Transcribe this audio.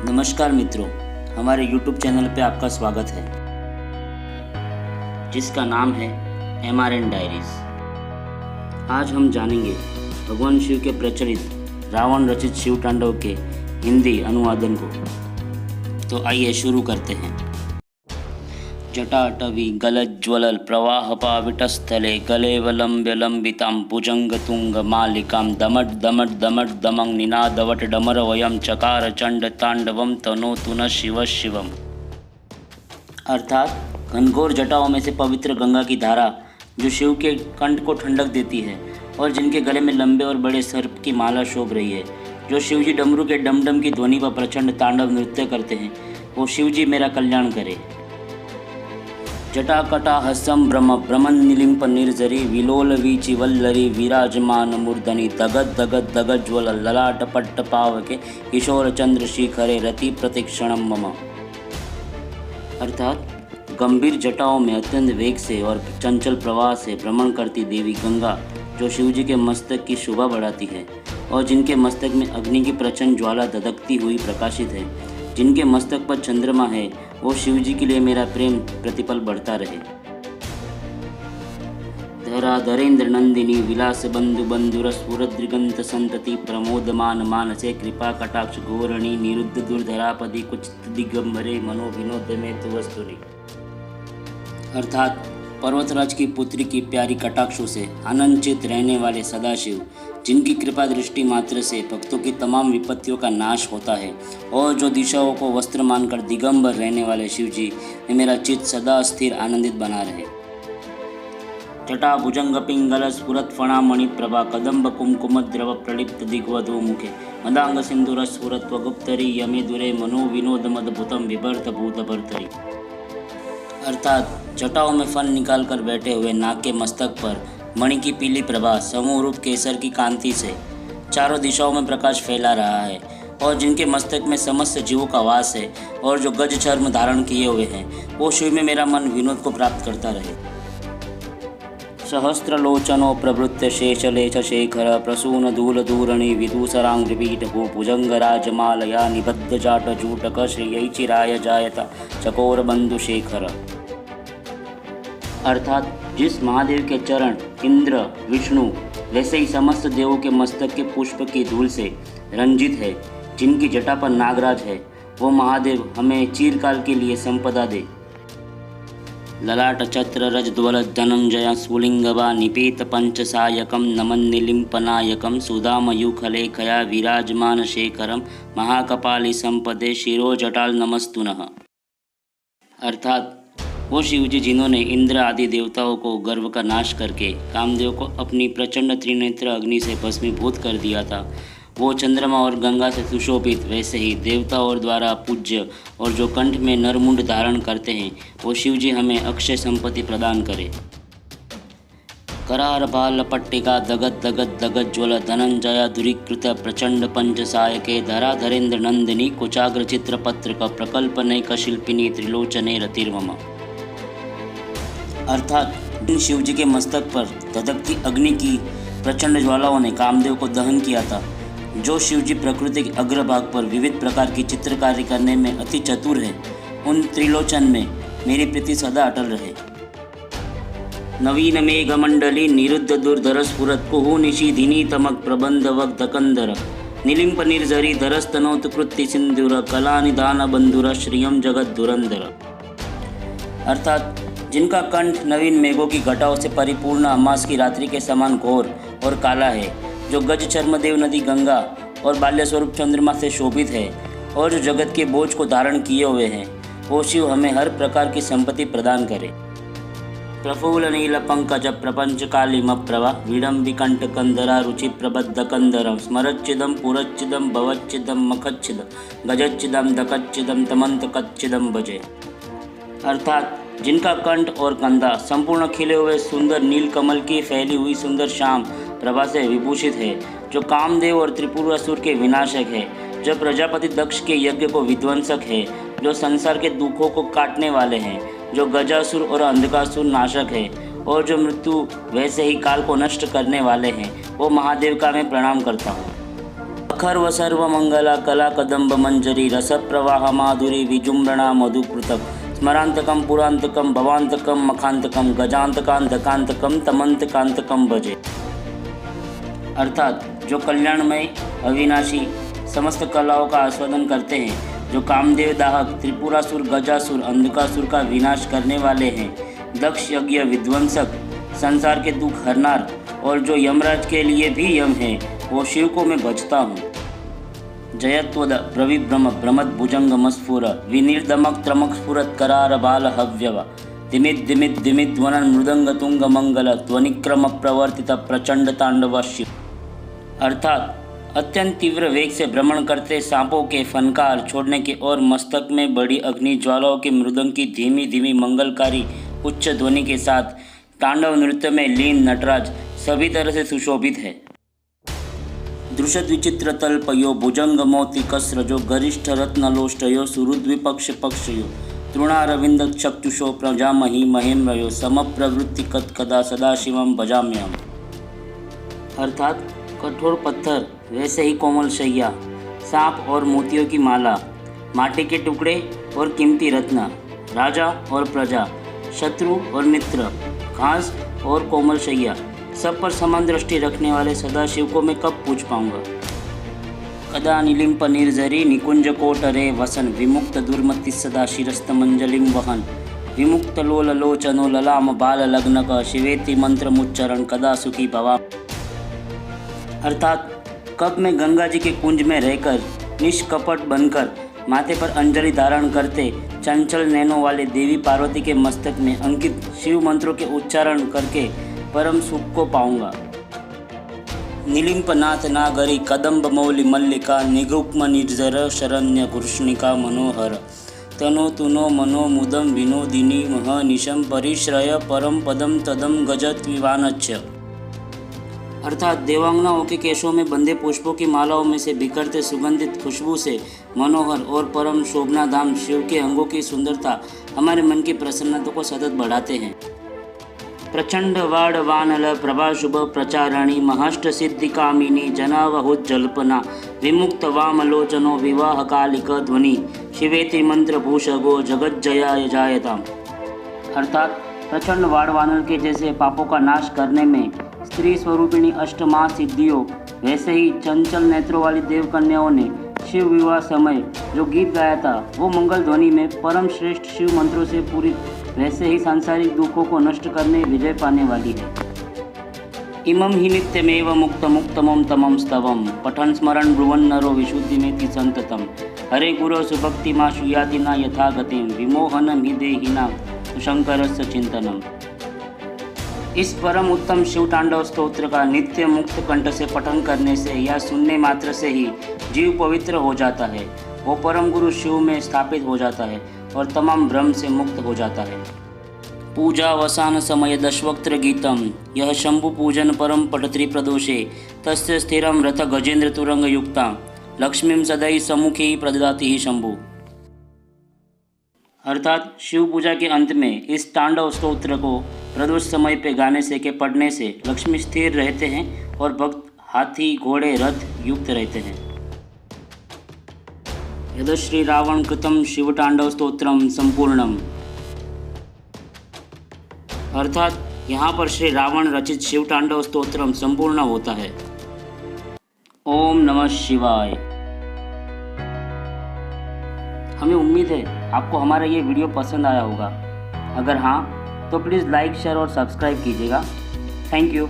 नमस्कार मित्रों, हमारे YouTube चैनल पे आपका स्वागत है जिसका नाम है MRN डायरीज। आज हम जानेंगे भगवान शिव के प्रचलित रावण रचित शिव तांडव के हिंदी अनुवादन को। तो आइए शुरू करते हैं। जटाटवी गलज्ज्वलल प्रवाहपावितस्थले गलेवलम्ब्य लम्बितां भुजंगतुंग मालिकां दमट दमट दमट दमं निनादवट डमरवयं चकार चंड तांडवं तनोतु न शिव शिवम। अर्थात घनघोर जटाओं में से पवित्र गंगा की धारा जो शिव के कंठ को ठंडक देती है और जिनके गले में लंबे और बड़े सर्प की माला शोभ रही है, जो शिवजी डमरू के डमडम की ध्वनि पर प्रचंड तांडव नृत्य करते हैं, वो शिवजी मेरा कल्याण करे। जटाकटा हसम भ्रम भ्रमण निलिंप निर्जरी विलोल वीचि वल्लरी विराजमान मूर्धनि दगद दगद दगद ज्वल ललाट पट्ट पावके किशोर चंद्र शिखरे रति प्रतिक्षणम मम। अर्थात गंभीर जटाओं में अत्यंत वेग से और चंचल प्रवाह से भ्रमण करती देवी गंगा जो शिवजी के मस्तक की शोभा बढ़ाती है और जिनके मस्तक में अग्नि की प्रचंड ज्वाला धधकती हुई प्रकाशित है, जिनके मस्तक पर चंद्रमा है, वो शिवजी के लिए मेरा प्रेम प्रतिपल बढ़ता रहे। धरा धरेन्द्र नंदिनी विलास बंधु बंधुर स्फुरद्रिगंत संतति प्रमोदमान मानसे कृपा कटाक्ष घोरणी निरुद्ध दुर्धरापदी कुछ दिगंबरे मनो विनोद में तु वस्तुनि। अर्थात पर्वतराज की पुत्री की प्यारी कटाक्षों से आनंदचित रहने वाले सदाशिव, जिनकी कृपा दृष्टि मात्र से भक्तों की तमाम विपत्तियों का नाश होता है और जो दिशाओं को वस्त्र मानकर दिगंबर रहने वाले शिवजी में मेरा चित्त सदा स्थिर आनंदित बना रहे। जटा भुजंग पिंगल स्फुरत फणा मणि प्रभा कदम्ब कुमकुम द्रव प्रलिप्त दिग्वधो मुखे मदांग सिंधुर स्फुरत्व गुप्तरी यमे दुरे मनो विनोद मदभुतम विभर्त भूत भर्तरी। अर्थात जटाओं में फन निकाल कर बैठे हुए नाग के मस्तक पर मणि की पीली प्रभा समूह रूप केसर की कांति से चारों दिशाओं में प्रकाश फैला रहा है और जिनके मस्तक में समस्त जीवों का वास है और जो गज चर्म धारण किए हुए हैं, वो शिव में मेरा मन विनोद को प्राप्त करता रहे। सहस्त्रलोचनो प्रवृत्त शेषलेश शेखर प्रसून धूल धूरणी विदूसरांग्रपीठ भूभुजंग राजमालया निबद्ध जाट जूटक श्री चिराय जायता चकोर बंधु शेखर। अर्थात जिस महादेव के चरण इंद्र विष्णु वैसे ही समस्त देवों के मस्तक के पुष्प की धूल से रंजित है, जिनकी जटा पर नागराज है, वो महादेव हमें चिरकाल के लिए संपदा दे। ललाट छत्र रजद्वल धनंजय स्फुलिंगवा निपेत पंचसायकम नमन निलिंपनायकम सुधामयुखलेखया विराजमान शेखरम महाकपाली संपदे शिरोजटाल नमस्तुनः। अर्थात वो शिवजी जिन्होंने इंद्र आदि देवताओं को गर्व का नाश करके कामदेव को अपनी प्रचंड त्रिनेत्र अग्नि से भस्मीभूत कर दिया था, वो चंद्रमा और गंगा से सुशोभित वैसे ही देवताओं द्वारा पूज्य और जो कंठ में नरमुंड धारण करते हैं, वो शिवजी हमें अक्षय संपत्ति प्रदान करे। करार बाल पट्टिका दगद दगद दगद ज्वल धनंजय दुरीकृत प्रचंड पंचसायके धरा धरेन्द्र नंदिनी कुचाग्र चित्र पत्रक प्रकल्पनैक शिल्पिनी त्रिलोचने रतिर्मम। अर्थात इन शिवजी के मस्तक पर धधकती अग्नि की प्रचंड ज्वालाओं ने कामदेव को दहन किया था, जो शिवजी प्रकृति के अग्रभाग पर विविध प्रकार की चित्रकारी करने में अति चतुर है, उन त्रिलोचन में मेरी प्रीति सदा अटल रहे। नवीन मेघमंडली निरुद्ध दुर्धर स्फुरत कुहु निशीधिनी तमक प्रबंध वक दकंदर निलिंप निर्जरी धरस्तनोत कृत्ति सिंधुर कला निदान बंधुर श्रियम जगत धुरंधर। अर्थात जिनका कंठ नवीन मेघों की घटाओं से परिपूर्ण अमास की रात्रि के समान घोर और काला है, जो गज चर्मदेव नदी गंगा और बाल्य स्वरूप चंद्रमा से शोभित है और जो जगत के बोझ को धारण किए हुए हैं, वो शिव हमें हर प्रकार की संपत्ति प्रदान करे। प्रफुल्ल नील पंकज प्रपंच कालिम प्रभा विडम्बि कंठ कंदरा रुचि प्रबद्ध कंदरम स्मरच्चिदम पुरच्चिदम भवच्चिदम मखच्चिदम गजच्चिदम दकच्चिदम तमंत कच्चिदम भजे। अर्थात जिनका कंठ और कंधा संपूर्ण खिले हुए सुंदर नील कमल की फैली हुई सुंदर श्याम प्रभा से विभूषित है, जो कामदेव और त्रिपुरासुर के विनाशक है, जो प्रजापति दक्ष के यज्ञ को विध्वंसक है, जो संसार के दुखों को काटने वाले हैं, जो गजासुर और अंधकासुर नाशक है और जो मृत्यु वैसे ही काल को नष्ट करने वाले हैं, वो महादेव का मैं प्रणाम करता हूँ। प्रखर्व सर्वमंगला कला कदम्ब मंजरी रस प्रवाह माधुरी विजुम्बणा मधुकृतक स्मरांतकम पुरांतकम भवांतकम मखांतकम गजांतकांतकांतकम तमंतकांतकम भजे। अर्थात जो कल्याणमय अविनाशी समस्त कलाओं का आस्वादन करते हैं, जो कामदेव दाहक त्रिपुरासुर गजासुर अंधकासुर का विनाश करने वाले हैं, दक्ष यज्ञ विध्वंसक संसार के दुख हरनार और जो यमराज के लिए भी यम है, वो शिव को मैं भजता हूँ। जयत्वद प्रविभ्रम भ्रमद भुजंग मस्फुर विनिर्दमक त्रमक स्फुरत करार बाल हव्यव दिमित दिमित दिमित ध्वनन मृदंग तुंग मंगल ध्वनिक्रम प्रवर्तित प्रचंड तांडव शिव। अर्थात अत्यंत तीव्र वेग से भ्रमण करते सांपों के फनकार छोड़ने के और मस्तक में बड़ी अग्नि ज्वालाओं के मृदंग की धीमी धीमी मंगलकारी उच्च ध्वनि के साथ तांडव नृत्य में लीन नटराज सभी तरह से सुशोभित है। दृशद विचित्र तल्पयो भुजंग मोति कसरजो गरिष्ठ रत्नलोष्टयो सुहृद्विपक्ष पक्षयो तृणारविंद चक्षुषो प्रजामहि महेन्द्रयो समप्रवृत्ति कदा सदाशिवम भजाम्यहम्। अर्थात कठोर पत्थर वैसे ही कोमल शैया, सांप और मोतियों की माला, माटी के टुकड़े और कीमती रत्न, राजा और प्रजा, शत्रु और मित्र, घास और कोमल शैया, सब पर समान दृष्टि रखने वाले सदाशिव को मैं कब पूछ पाऊंगा। कदा निलिम्प निर्जरी निकुंज कोटरे वसन विमुक्त दुर्मति सदा शिरस्त मंजलिम वहन विमुक्त लोल लोचनो ललाम बाल लग्नक शिवेति मंत्र मुच्चरण कदा सुखी भवा। अर्थात कब मैं गंगा जी के कुंज में रहकर निष्कपट बनकर माथे पर अंजलि धारण करते चंचल नैनों वाले देवी पार्वती के मस्तक में अंकित शिव मंत्रों के उच्चारण करके परम सुख को पाऊंगा। निलिम्पनाथ नागरी कदम्ब मौलि मल्लिका निगुक्म निर्जर शरण्य कृष्णिका मनोहर तनो तुनो मनो मुदम विनोदिनी मह निशम परिश्रय परम पदम तदम गजत विवानच्य। अर्थात देवांगनाओं के केशों में बंधे पुष्पों की मालाओं में से बिखरते सुगंधित खुशबू से मनोहर और परम शोभना धाम शिव के अंगों की सुंदरता हमारे मन की प्रसन्नता को सतत बढ़ाते हैं। प्रचंड वाड़ वानल प्रभा शुभ प्रचारणी महाष्ट सिद्धि कामिनी जनावहुत जल्पना विमुक्त वामलोचनो विवाह कालिक ध्वनि शिवेति मंत्र भूषगो जगत जयाय जायताम। अर्थात प्रचंड वाड़ वानल के जैसे पापों का नाश करने में स्त्री स्वरूपिणी अष्टमा सिद्धियों, वैसे ही चंचल नेत्रों वाली देव कन्याओं ने शिव विवाह समय जो गीत गाया था, वो मंगल ध्वनि में परम श्रेष्ठ शिव मंत्रों से पूरी वैसे ही सांसारिक दुखों को नष्ट करने विजय पाने वाली है। इमं हि नित्यमेव मुक्त मुक्तमं तमं स्तवम पठन स्मरण ब्रुवन् नरो विशुद्धि में संततम हरे गुरो सुभक्ति मा शुयाति न यथा गतिम विमोहनम हि देहिनां शंकरस्य चिंतनम। इस परम उत्तम शिव तांडव स्तोत्र का नित्य मुक्त कंठ से पठन करने से या सुनने मात्र से ही जीव पवित्र हो जाता है, वो परम गुरु शिव में स्थापित हो जाता है और तमाम भ्रम से मुक्त हो जाता है। पूजावसान समय दशवक्त्र गीतम यह शंभु पूजन परम पठत्री प्रदोषे तस्य स्थिरम रथ गजेंद्र तुरंग युक्ता लक्ष्मीम सदै सम्मुखे ही प्रददाति ही शंभु। अर्थात शिव पूजा के अंत में इस तांडव स्तोत्र को प्रदोष समय पे गाने से के पढ़ने से लक्ष्मी स्थिर रहते हैं और भक्त हाथी घोड़े रथ युक्त रहते हैं। यद श्री रावण कृतम शिव तांडव स्तोत्रम संपूर्णम। अर्थात यहाँ पर श्री रावण रचित शिव तांडव स्तोत्रम संपूर्ण होता है। ओम नमः शिवाय। हमें उम्मीद है आपको हमारा ये वीडियो पसंद आया होगा। अगर हाँ तो प्लीज़ लाइक शेयर और सब्सक्राइब कीजिएगा। Thank you.